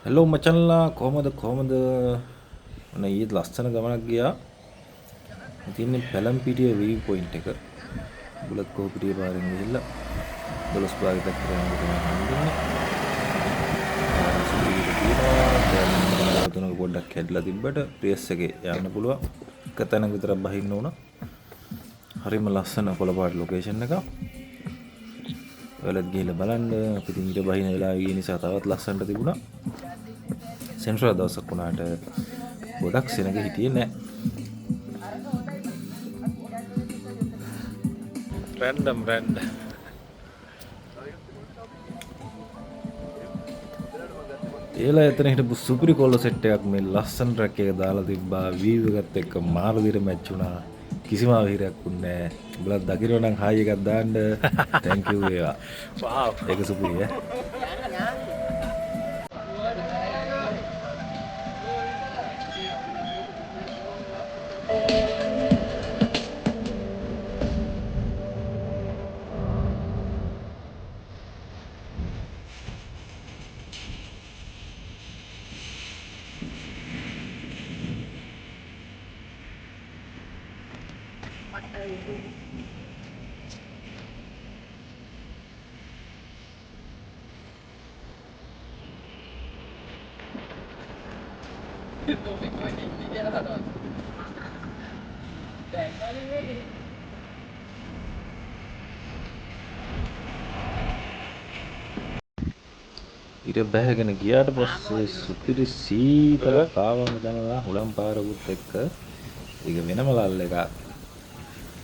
Hello මචන්ලා කොහමද ඔන්න ඊත් ලස්සන ගමනක් ගියා. ඉතින් පැලම්පිටිය වීව් පොයින්ට් එක බුලත් කොහොපිටිය පාරෙන් ගිහිල්ලා 12 භාගයක් කරගෙන තමයි හම්බෙන්නේ. සුපිරියට තියෙනවා. දැන් තුනක පොඩ්ඩක් හැදලා තිබ්බට ප්‍රේස් එකේ යන්න පුළුවන්. එක තැනක විතරක් බහින්න උනා. හරිම ලස්සන කොළපාට ලොකේෂන් එකක්. ඔයාලත් ගිහිල්ලා බලන්න. අපි ඉතින් ඊට බහින වෙලාව ගිය නිසා තවත් ලස්සනට තිබුණා. සෙන්ට්‍රල් දවසක් වුණාට ගොඩක් සෙනග හිටියේ නෑ. රැන්ඩම් ඒලා එතන හිටපු සුපිරි කොල්ල සෙට් එකක් මේ ලස්සන ට්‍රැක් එක දාලා තිබ්බා. වීව් එකත් එක්ක මාර විදිහට මැච් වුණා. කිසිම අවහිරයක් වුණේ නෑ. උඹලා දකින්න නම් හායි එකක් දාන්න. thank you වේවා. wow ඒක සුපිරි ඈ. ඉර බැහැගෙන ගියාට පස්සේ සුපිරි සීතලක් ආවම දැනලා හුලම් පාරකුත් එක්ක ඒක වෙනම ලල් එකක්.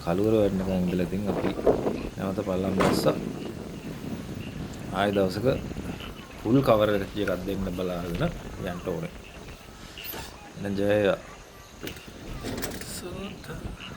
කලුවර වැඩනකන් ඉඳලා තින් අපි නැවත පල්ලම් දැස්සා. ආයෙ දවසක ෆුල් කවර් එකක් දෙන්න බලාගෙන යන්න ඕනේ. එන ජය. සුන්දර